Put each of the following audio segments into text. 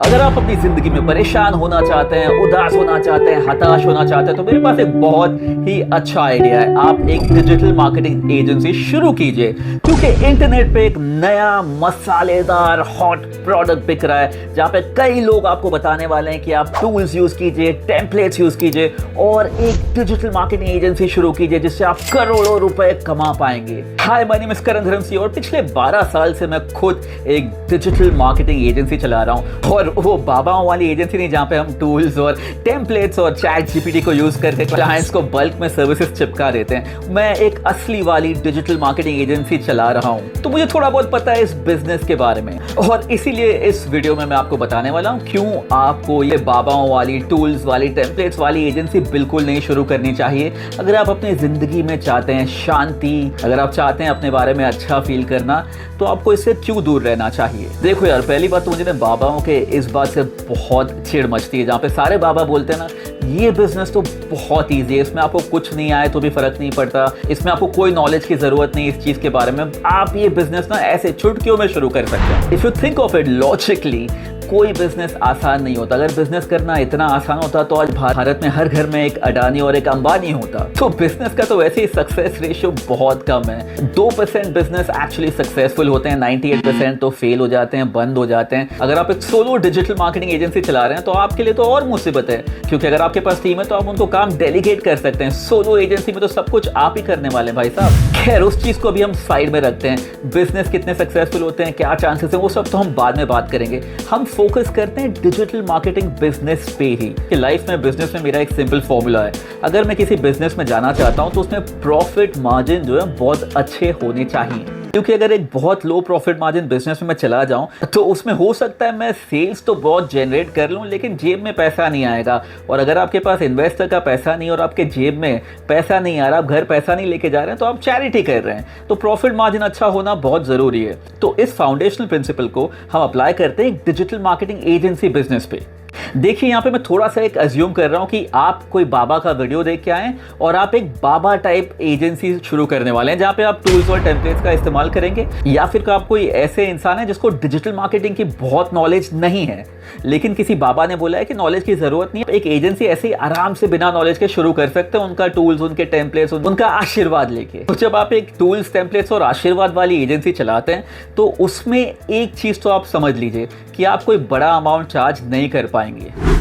अगर आप अपनी जिंदगी में परेशान होना चाहते हैं, उदास होना चाहते हैं, हताश होना चाहते हैं, तो मेरे पास एक बहुत ही अच्छा आइडिया है। आप एक डिजिटल मार्केटिंग एजेंसी शुरू कीजिए, क्योंकि इंटरनेट पे एक नया मसालेदार हॉट प्रोडक्ट बिक रहा है, जहाँ पे कई लोग आपको बताने वाले हैं कि आप टूल्स यूज कीजिए, टेम्पलेट्स यूज कीजिए और एक डिजिटल मार्केटिंग एजेंसी शुरू कीजिए, जिससे आप करोड़ों रुपए कमा पाएंगे। हाय, माय नेम इज करण धर्मसी और पिछले 12 साल से मैं खुद एक डिजिटल मार्केटिंग एजेंसी चला रहा हूँ, और वो बाबाओं वाली एजेंसी नहीं जहाँ पे हम टूल्स और टेम्पलेट्स और चैट जीपीटी को यूज करके क्लाइंट्स को बल्क में सर्विसेज चिपका देते हैं। मैं एक असली वाली डिजिटल मार्केटिंग एजेंसी चला रहा हूँ, तो मुझे थोड़ा बहुत पता है इस बिजनेस के बारे में, और इसीलिए इस वीडियो में मैं आपको बताने वाला हूँ क्यों आपको ये बाबाओं वाली टूल्स वाली टेम्पलेट्स वाली एजेंसी बिल्कुल नहीं शुरू करनी चाहिए। अगर आप अपनी जिंदगी में चाहते हैं शांति, अगर आप चाहते हैं अपने बारे में अच्छा फील करना, तो आपको इससे क्यों दूर रहना चाहिए। देखो यार, पहली बात तो मुझे ना बाबाओं के इस बात से बहुत चिढ़ मचती है, जहाँ पे सारे बाबा बोलते हैं ना, ये बिजनेस तो बहुत ईजी है, इसमें आपको कुछ नहीं आए तो भी फर्क नहीं पड़ता, इसमें आपको कोई नॉलेज की जरूरत नहीं इस चीज के बारे में, आप ये बिजनेस ना ऐसे चुटकियों में शुरू कर सकते हैं। If you think of it logically, कोई बिजनेस आसान नहीं होता। अगर बिजनेस करना इतना आसान होता तो आज भारत में हर घर में एक अडानी और एक अंबानी होता। तो बिजनेस का तो वैसे ही सक्सेस रेशियो बहुत कम है। 2% बिजनेस एक्चुअली सक्सेसफुल होते हैं, 98% तो फेल हो जाते हैं, बंद हो जाते हैं। अगर आप एक सोलो डिजिटल मार्केटिंग एजेंसी चला रहे हैं तो आपके लिए तो और मुसीबत है, क्योंकि अगर आपके पास टीम है तो आप उनको काम डेलीगेट कर सकते हैं। सोलो एजेंसी में तो सब कुछ आप ही करने वाले हैं भाई साहब। खैर, उस चीज को अभी हम साइड में रखते हैं। बिजनेस कितने सक्सेसफुल होते हैं, क्या चांसेस हैं, वो सब तो हम बाद में बात करेंगे। हम फोकस करते हैं डिजिटल मार्केटिंग बिजनेस पे ही। कि लाइफ में बिजनेस में मेरा एक सिंपल फॉर्मूला है, अगर मैं किसी बिजनेस में जाना चाहता हूं तो उसमें प्रॉफिट मार्जिन जो है बहुत अच्छे होने चाहिए। क्योंकि अगर एक बहुत लो प्रॉफिट मार्जिन बिजनेस में मैं चला जाऊं तो उसमें हो सकता है मैं सेल्स तो बहुत जनरेट कर लूं, लेकिन जेब में पैसा नहीं आएगा। और अगर आपके पास इन्वेस्टर का पैसा नहीं और आपके जेब में पैसा नहीं आ रहा, आप घर पैसा नहीं लेके जा रहे हैं, तो आप चैरिटी कर रहे हैं। तो प्रॉफिट मार्जिन अच्छा होना बहुत जरूरी है। तो इस फाउंडेशनल प्रिंसिपल को हम अप्लाई करते हैं एक डिजिटल मार्केटिंग एजेंसी बिजनेस पे। देखिए, यहाँ पे मैं थोड़ा सा एक अज्यूम कर रहा हूँ कि आप कोई बाबा का वीडियो देख के आए और आप एक बाबा टाइप एजेंसी शुरू करने वाले हैं, जहाँ पे आप टूल्स और टेम्पलेट्स का इस्तेमाल करेंगे, या फिर आप कोई ऐसे इंसान है जिसको डिजिटल मार्केटिंग की बहुत नॉलेज नहीं है, लेकिन किसी बाबा ने बोला है कि नॉलेज की जरूरत नहीं है, एक एजेंसी ऐसे ही आराम से बिना नॉलेज के शुरू कर सकते हैं, उनका टूल्स, उनके टेम्पलेट्स, उनका आशीर्वाद लेके। तो जब आप एक टूल्स, टेम्पलेट्स और आशीर्वाद वाली एजेंसी चलाते हैं तो उसमें एक चीज तो आप समझ लीजिए कि आप कोई बड़ा अमाउंट चार्ज नहीं कर पाएंगे।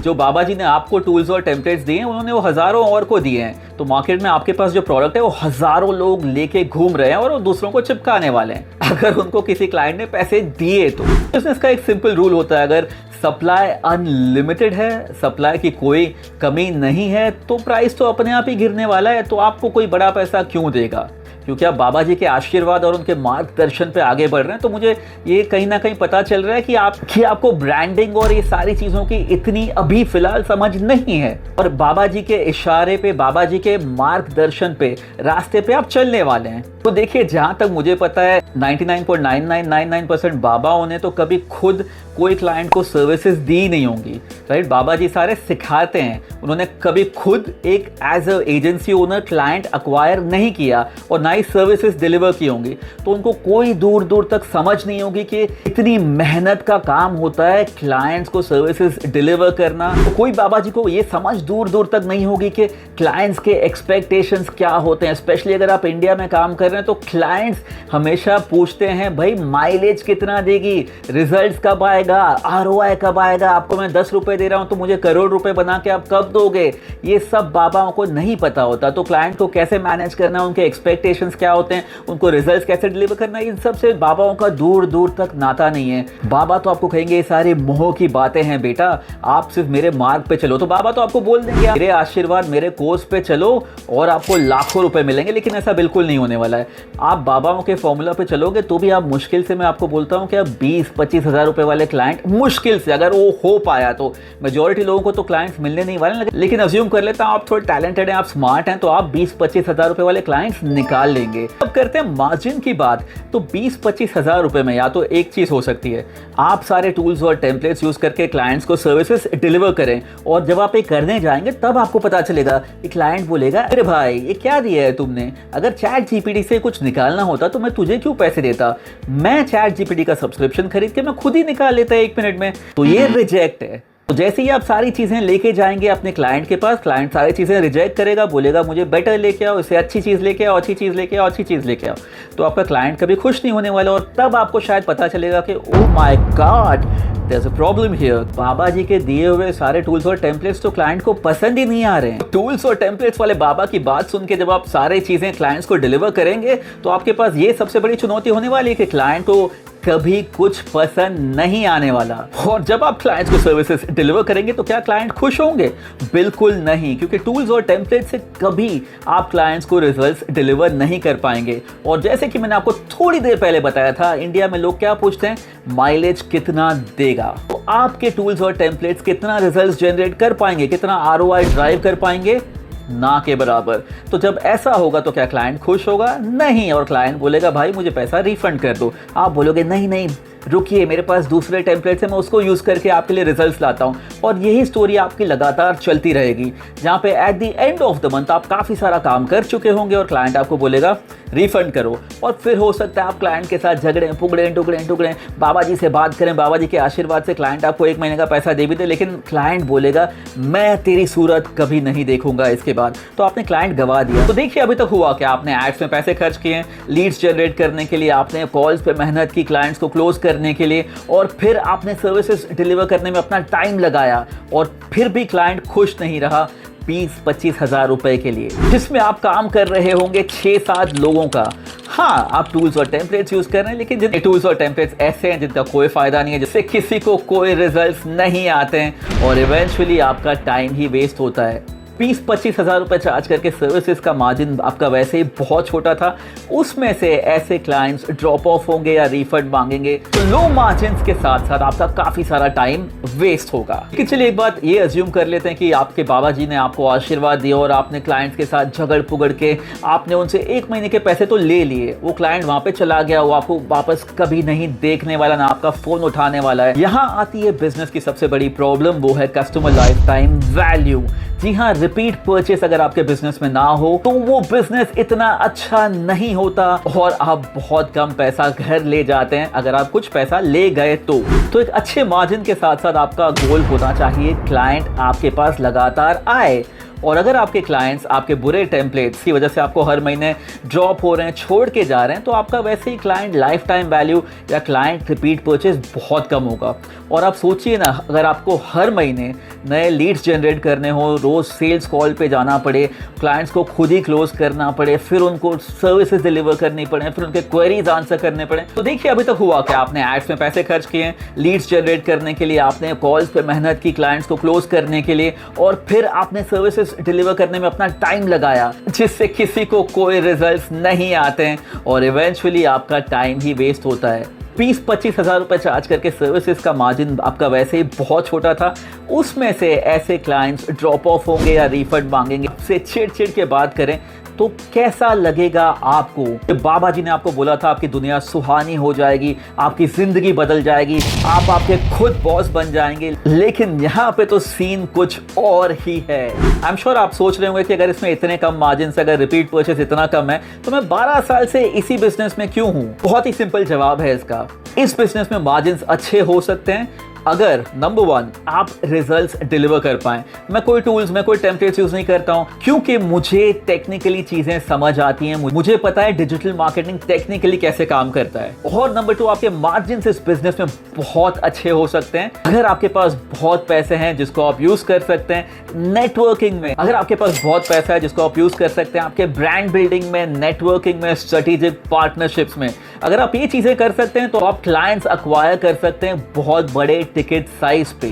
जो बाबा जी ने आपको टूल्स और टेम्पलेट्स दिए हैं, उन्होंने वो हजारों और को दिए हैं। तो मार्केट में आपके पास जो प्रोडक्ट है वो हजारों लोग लेके घूम रहे हैं और वो दूसरों को चिपकाने वाले हैं, अगर उनको किसी क्लाइंट ने पैसे दिए तो। बिजनेस का एक सिंपल रूल होता है, अगर सप्लाई अनलिमिटेड है, सप्लाई की कोई कमी नहीं है, तो प्राइस तो अपने आप ही गिरने वाला है। तो आपको कोई बड़ा पैसा क्यों देगा, क्योंकि आप बाबा जी के आशीर्वाद और उनके मार्गदर्शन पे आगे बढ़ रहे हैं। तो मुझे ये कहीं ना कहीं पता चल रहा है कि आपको ब्रांडिंग और ये सारी चीज़ों की इतनी अभी फिलहाल समझ नहीं है, और बाबा जी के इशारे पे, बाबा जी के मार्गदर्शन पे, रास्ते पे आप चलने वाले हैं। तो देखिए, जहाँ तक मुझे पता है 99.9999% बाबाओं ने तो कभी खुद कोई क्लाइंट को सर्विसेज दी नहीं होंगी, राइट। बाबा जी सारे सिखाते हैं, उन्होंने कभी खुद एक as a agency owner client acquire नहीं किया और ना ही सर्विसेज डिलीवर की होंगी। तो उनको कोई दूर दूर तक समझ नहीं होगी कि इतनी मेहनत का काम होता है क्लाइंट्स को सर्विसेज डिलीवर करना। तो कोई बाबा जी को ये समझ दूर दूर तक नहीं होगी कि क्लाइंट्स के एक्सपेक्टेशंस क्या होते हैं। स्पेशली अगर आप इंडिया में काम कर रहे हैं तो क्लाइंट्स हमेशा पूछते हैं, भाई माइलेज कितना देगी, रिजल्ट्स कब आएगा, आरओआई कब आएगा, आपको मैं 10 रुपए दे रहा हूं तो मुझे करोड़ रुपए बना के आप कब दोगे। ये सब बाबाओं को नहीं पता होता। तो क्लाइंट को कैसे मैनेज करना है, उनके एक्सपेक्टेशंस क्या होते हैं, उनको रिजल्ट्स कैसे डिलीवर करना है, इन सब से बाबाओं का दूर दूर तक नाता नहीं है। बाबा तो आपको कहेंगे ये सारी मोह की बातें हैं बेटा, आप सिर्फ मेरे मार्ग पे चलो। तो बाबा तो आपको बोल देंगे मेरे आशीर्वाद, मेरे कोर्स पे चलो और आपको लाखों रुपए मिलेंगे, लेकिन ऐसा बिल्कुल नहीं होने वाला है। आप बाबाओं के फॉर्मूला पे चलोगे तो भी आप मुश्किल से, मैं आपको बोलता हूं कि आप 20-25 हजार रुपए वाले क्लाइंट मुश्किल से, अगर वो हो पाया तो, मेजॉरिटी लोगों को तो क्लाइंट्स मिलने नहीं वाले, लेकिन अज्यूम कर लेता हूं आप थोड़े टैलेंटेड हैं, आप स्मार्ट हैं, तो आप 20-25 हजार रुपए वाले क्लाइंट्स निकाल लेंगे। अब करते हैं मार्जिन की बात। तो 20-25 हज़ार रुपए में या तो एक चीज़ हो सकती है, आप सारे टूल्स और टेम्पलेट्स यूज़ करके क्लाइंट्स को सर्विसेज डिलीवर करें, और जब आप ये करने जाएंगे तब आपको पता चलेगा कि क्लाइंट बोलेगा, अरे भाई ये क्या दिया है तुमने, अगर चैट जीपीटी से कुछ निकालना होता तो मैं तुझे क्यों पैसे देता, मैं चैट जीपीटी का सब्सक्रिप्शन खरीद के मैं खुद ही निकाल लेता 1 मिनट में। तो ये रिजेक्ट है। तो जैसे ही आप सारी चीज़ें लेके जाएंगे अपने क्लाइंट के पास, क्लाइंट सारी चीज़ें रिजेक्ट करेगा, बोलेगा मुझे बेटर लेके आओ, इससे अच्छी चीज़ लेके आओ, अच्छी चीज़ लेके आओ, अच्छी चीज़ लेके आओ, तो आपका क्लाइंट कभी खुश नहीं होने वाला। और तब आपको शायद पता चलेगा कि oh my God, there is a problem here. बाबा जी के दिए हुए सारे टूल्स और टेम्पलेट्स तो क्लाइंट को पसंद ही नहीं आ रहे हैं। टूल्स और टेम्पलेट्स वाले बाबा की बात सुन के जब आप सारी चीज़ें क्लाइंट्स को डिलीवर करेंगे तो आपके पास ये सबसे बड़ी चुनौती होने वाली है कि क्लाइंट को कभी कुछ पसंद नहीं आने वाला। और जब आप क्लाइंट्स को सर्विसेज डिलीवर करेंगे तो क्या क्लाइंट खुश होंगे? बिल्कुल नहीं, क्योंकि टूल्स और टेम्पलेट से कभी आप क्लाइंट्स को रिजल्ट्स डिलीवर नहीं कर पाएंगे। और जैसे कि मैंने आपको थोड़ी देर पहले बताया था, इंडिया में लोग क्या पूछते हैं, माइलेज कितना देगा। तो आपके टूल्स और टेम्पलेट्स कितना रिजल्ट्स जनरेट कर पाएंगे, कितना आरओआई ड्राइव कर पाएंगे? ना के बराबर। तो जब ऐसा होगा तो क्या क्लाइंट खुश होगा? नहीं। और क्लाइंट बोलेगा भाई मुझे पैसा रिफंड कर दो। आप बोलोगे नहीं नहीं रुकिए, मेरे पास दूसरे टेम्पलेट्स हैं, मैं उसको यूज़ करके आपके लिए रिजल्ट्स लाता हूँ। और यही स्टोरी आपकी लगातार चलती रहेगी, जहाँ पे at the end of the month आप काफ़ी सारा काम कर चुके होंगे और क्लाइंट आपको बोलेगा रिफंड करो। और फिर हो सकता है आप क्लाइंट के साथ झगड़े टुकड़े बाबा जी से बात करें, बाबा जी के आशीर्वाद से क्लाइंट आपको 1 महीने का पैसा दे भी दे, लेकिन क्लाइंट बोलेगा मैं तेरी सूरत कभी नहीं देखूंगा इसके बाद। तो आपने क्लाइंट गवा दिया। तो देखिए अभी तक हुआ क्या, आपने एड्स में पैसे खर्च किए, लीड्स जनरेट करने के लिए, आपने कॉल्स पे मेहनत की क्लाइंट्स को क्लोज करने के लिए, और फिर आपने सर्विसेज डिलीवर करने में अपना टाइम लगाया, और फिर भी क्लाइंट खुश नहीं रहा 20-25 हज़ार रुपए के लिए, जिसमें आप काम कर रहे होंगे 6-7 लोगों का। हाँ, आप टूल्स और टेम्पलेट्स यूज कर रहे हैं, लेकिन जितने टूल्स और टेम्पलेट्स ऐसे हैं जिनका कोई फायदा नहीं है, जिससे किसी को कोई रिजल्ट्स नहीं आते हैं, और इवेंचुअली आपका टाइम ही वेस्ट होता है। 20-25 हज़ार रुपये चार्ज करके सर्विसेज का मार्जिन आपका वैसे ही बहुत छोटा था, उसमें से ऐसे क्लाइंट्स ड्रॉप ऑफ होंगे या रिफंड मांगेंगे, तो लो मार्जिन के साथ साथ आपका काफ़ी सारा टाइम वेस्ट होगा। लेकिन चलिए एक बात ये अज्यूम कर लेते हैं कि आपके बाबा जी ने आपको आशीर्वाद दिया और आपने क्लाइंट्स के साथ झगड़ पुगड़ के आपने उनसे 1 महीने के पैसे तो ले लिए, वो क्लाइंट वहाँ पे चला गया, वो आपको वापस कभी नहीं देखने वाला, ना आपका फ़ोन उठाने वाला है। यहाँ आती है बिजनेस की सबसे बड़ी प्रॉब्लम, वो है कस्टमर लाइफ टाइम वैल्यू। जी हाँ, रिपीट परचेस अगर आपके बिजनेस में ना हो तो वो बिजनेस इतना अच्छा नहीं होता, और आप बहुत कम पैसा घर ले जाते हैं अगर आप कुछ पैसा ले गए तो एक अच्छे मार्जिन के साथ साथ आपका गोल होना चाहिए क्लाइंट आपके पास लगातार आए। और अगर आपके क्लाइंट्स आपके बुरे टेम्पलेट्स की वजह से आपको हर महीने ड्रॉप हो रहे हैं, छोड़ के जा रहे हैं, तो आपका वैसे ही क्लाइंट लाइफ टाइम वैल्यू या क्लाइंट रिपीट परचेस बहुत कम होगा। और आप सोचिए ना, अगर आपको हर महीने नए लीड्स जनरेट करने हो, रोज़ सेल्स कॉल पे जाना पड़े, क्लाइंट्स को खुद ही क्लोज करना पड़े, फिर उनको सर्विसेज डिलीवर करनी पड़े, फिर उनके क्वेरीज आंसर करने पड़े, तो देखिए अभी तक हुआ क्या, आपने एड्स में पैसे खर्च किए, लीड्स जनरेट करने के लिए, आपने कॉल्स पे मेहनत की क्लाइंट्स को क्लोज करने के लिए, और फिर आपने सर्विसेज डिलीवर करने में अपना टाइम लगाया, जिससे किसी को कोई रिजल्ट्स नहीं आते हैं, और इवेंचुअली आपका टाइम ही वेस्ट होता है। 20-25 हज़ार रुपये चार्ज करके सर्विसेज का मार्जिन आपका वैसे ही बहुत छोटा था, उसमें से ऐसे क्लाइंट्स ड्रॉप ऑफ होंगे या रिफंड मांगेंगे, से चिड़ के बात करें तो कैसा लगेगा आपको? बाबा जी ने आपको बोला था आपकी दुनिया सुहानी हो जाएगी, आपकी जिंदगी बदल जाएगी, आप आपके खुद बॉस बन जाएंगे, लेकिन यहाँ पे तो सीन कुछ और ही है। आई एम श्योर आप सोच रहे होंगे कि अगर इसमें इतने कम मार्जिन से, अगर रिपीट परचेस इतना कम है, तो मैं 12 साल से इसी बिजनेस में क्यों हूँ? बहुत ही सिंपल जवाब है इसका। इस बिजनेस में मार्जिन अच्छे हो सकते हैं अगर नंबर 1 आप रिजल्ट्स डिलीवर कर पाएं। मैं कोई टूल्स, मैं कोई टेम्पलेट्स यूज नहीं करता हूं, क्योंकि मुझे टेक्निकली चीजें समझ आती हैं, मुझे पता है डिजिटल मार्केटिंग टेक्निकली कैसे काम करता है। और नंबर 2 आपके मार्जिन इस बिजनेस में बहुत अच्छे हो सकते हैं अगर आपके पास बहुत पैसे हैं जिसको आप यूज कर सकते हैं नेटवर्किंग में, अगर आपके पास बहुत पैसा है जिसको आप यूज कर सकते हैं आपके ब्रांड बिल्डिंग में, नेटवर्किंग में, स्ट्रेटेजिक पार्टनरशिप्स में। अगर आप ये चीजें कर सकते हैं तो आप क्लाइंट्स अक्वायर कर सकते हैं बहुत बड़े टिकट साइज पे,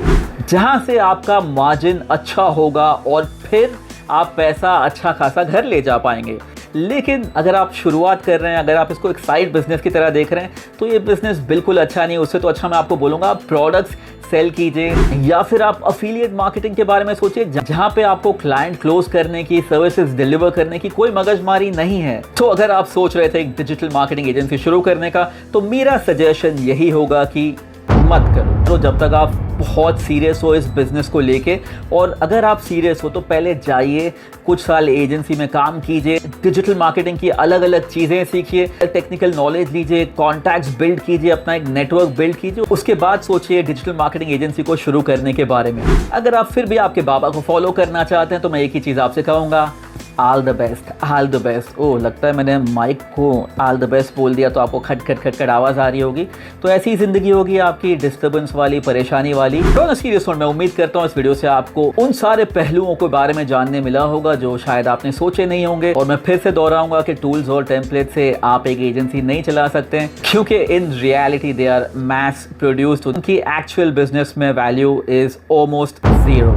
जहां से आपका मार्जिन अच्छा होगा और फिर आप पैसा अच्छा खासा घर ले जा पाएंगे। लेकिन अगर आप शुरुआत कर रहे हैं, अगर आप इसको एक साइड बिजनेस की तरह देख रहे हैं, तो ये बिजनेस बिल्कुल अच्छा नहीं है। उससे तो अच्छा मैं आपको बोलूँगा आप प्रोडक्ट्स सेल कीजिए, या फिर आप अफिलिएट मार्केटिंग के बारे में सोचिए जहां पे आपको क्लाइंट क्लोज करने की, सर्विसेज डिलीवर करने की कोई मगजमारी नहीं है। तो अगर आप सोच रहे थे एक डिजिटल मार्केटिंग एजेंसी शुरू करने का, तो मेरा सजेशन यही होगा कि मत करो। तो जब तक आप बहुत सीरियस हो इस बिजनेस को लेके, और अगर आप सीरियस हो तो पहले जाइए, कुछ साल एजेंसी में काम कीजिए, डिजिटल मार्केटिंग की अलग अलग चीज़ें सीखिए, टेक्निकल नॉलेज लीजिए, कॉन्टैक्ट्स बिल्ड कीजिए, अपना एक नेटवर्क बिल्ड कीजिए, उसके बाद सोचिए डिजिटल मार्केटिंग एजेंसी को शुरू करने के बारे में। अगर आप फिर भी आपके बाबा को फॉलो करना चाहते हैं तो मैं एक ही चीज़ आपसे कहूँगा, all the best, all the best. Oh, लगता है मैंने माइक को ऑल द बेस्ट बोल दिया तो आपको खट खट खट खट आवाज़ आ रही होगी। तो ऐसी ही ज़िंदगी होगी आपकी, डिस्टर्बेंस वाली, परेशानी वाली। तो सीरियस नोट, मैं उम्मीद करता हूँ इस वीडियो से आपको उन सारे पहलुओं के बारे में जानने मिला होगा जो शायद आपने सोचे नहीं होंगे। और मैं फिर से दोहराऊंगा कि टूल्स और टेम्पलेट से आप एक एजेंसी नहीं चला सकते, क्योंकि in reality they are mass produced. उनकी एक्चुअल बिजनेस में वैल्यू इज ऑलमोस्ट जीरो।